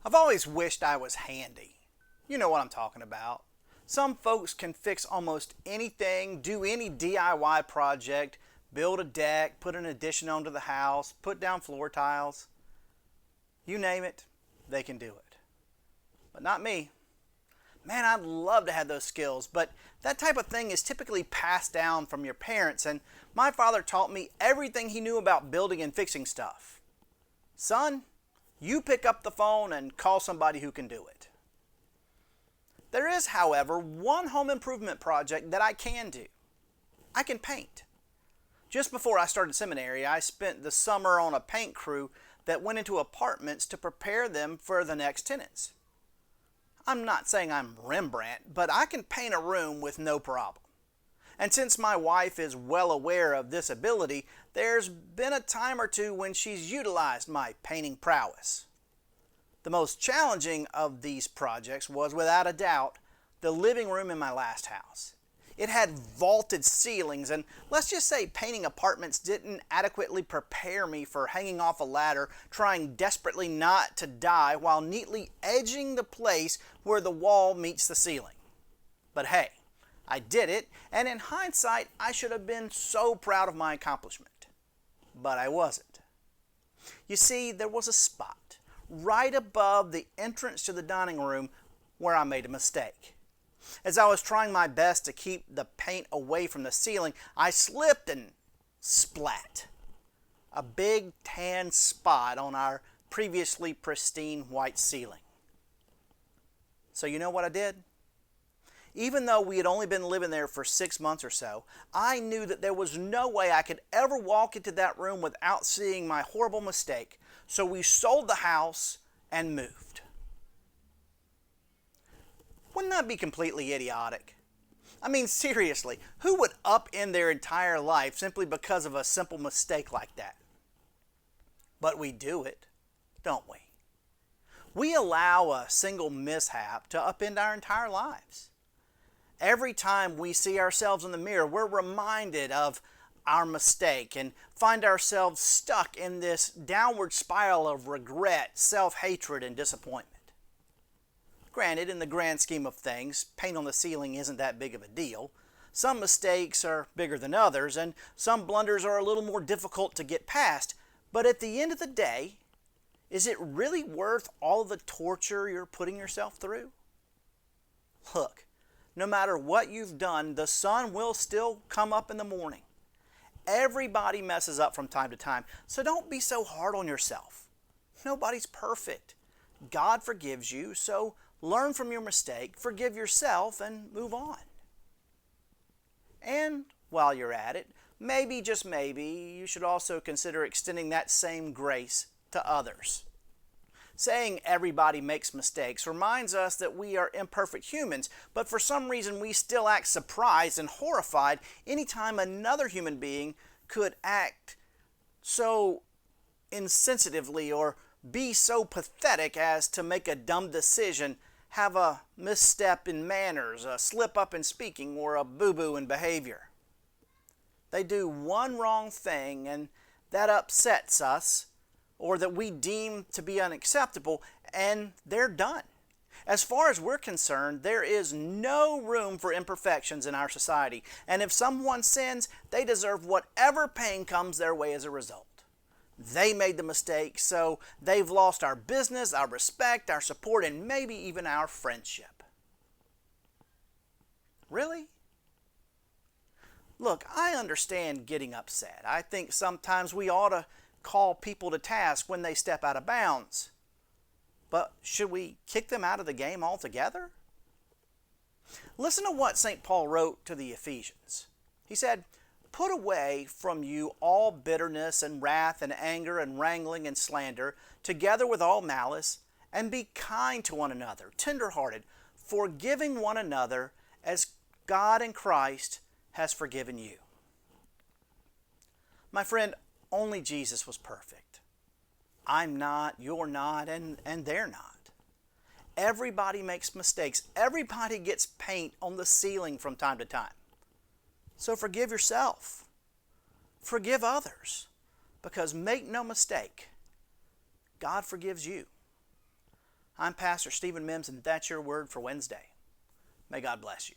I've always wished I was handy. You know what I'm talking about. Some folks can fix almost anything, do any DIY project, build a deck, put an addition onto the house, put down floor tiles. You name it, they can do it. But not me. Man, I'd love to have those skills, but that type of thing is typically passed down from your parents, and my father taught me everything he knew about building and fixing stuff. Son, you pick up the phone and call somebody who can do it. There is, however, one home improvement project that I can do. I can paint. Just before I started seminary, I spent the summer on a paint crew that went into apartments to prepare them for the next tenants. I'm not saying I'm Rembrandt, but I can paint a room with no problem. And since my wife is well aware of this ability, there's been a time or two when she's utilized my painting prowess. The most challenging of these projects was, without a doubt, the living room in my last house. It had vaulted ceilings, and let's just say painting apartments didn't adequately prepare me for hanging off a ladder, trying desperately not to die while neatly edging the place where the wall meets the ceiling. But hey, I did it, and in hindsight, I should have been so proud of my accomplishment. But I wasn't. You see, there was a spot right above the entrance to the dining room where I made a mistake. As I was trying my best to keep the paint away from the ceiling, I slipped and splat. A big tan spot on our previously pristine white ceiling. So you know what I did? Even though we had only been living there for 6 months or so, I knew that there was no way I could ever walk into that room without seeing my horrible mistake. So we sold the house and moved. Wouldn't that be completely idiotic? I mean, seriously, who would upend their entire life simply because of a simple mistake like that? But we do it, don't we? We allow a single mishap to upend our entire lives. Every time we see ourselves in the mirror, we're reminded of our mistake and find ourselves stuck in this downward spiral of regret, self-hatred, and disappointment. Granted, in the grand scheme of things, paint on the ceiling isn't that big of a deal. Some mistakes are bigger than others, and some blunders are a little more difficult to get past. But at the end of the day, is it really worth all of the torture you're putting yourself through? Look, no matter what you've done, the sun will still come up in the morning. Everybody messes up from time to time, so don't be so hard on yourself. Nobody's perfect. God forgives you, so learn from your mistake, forgive yourself, and move on. And while you're at it, maybe, just maybe, you should also consider extending that same grace to others. Saying everybody makes mistakes reminds us that we are imperfect humans, but for some reason we still act surprised and horrified anytime another human being could act so insensitively or be so pathetic as to make a dumb decision, have a misstep in manners, a slip up in speaking, or a boo-boo in behavior. They do one wrong thing and that upsets us, or that we deem to be unacceptable, and they're done. As far as we're concerned, there is no room for imperfections in our society, and if someone sins, they deserve whatever pain comes their way as a result. They made the mistake, so they've lost our business, our respect, our support, and maybe even our friendship. Really? Look, I understand getting upset. I think sometimes we ought to call people to task when they step out of bounds. But should we kick them out of the game altogether? Listen to what St. Paul wrote to the Ephesians. He said, "Put away from you all bitterness and wrath and anger and wrangling and slander, together with all malice, and be kind to one another, tender-hearted, forgiving one another as God in Christ has forgiven you." My friend, only Jesus was perfect. I'm not, you're not, and they're not. Everybody makes mistakes. Everybody gets paint on the ceiling from time to time. So forgive yourself. Forgive others. Because make no mistake, God forgives you. I'm Pastor Stephen Mims, and that's your word for Wednesday. May God bless you.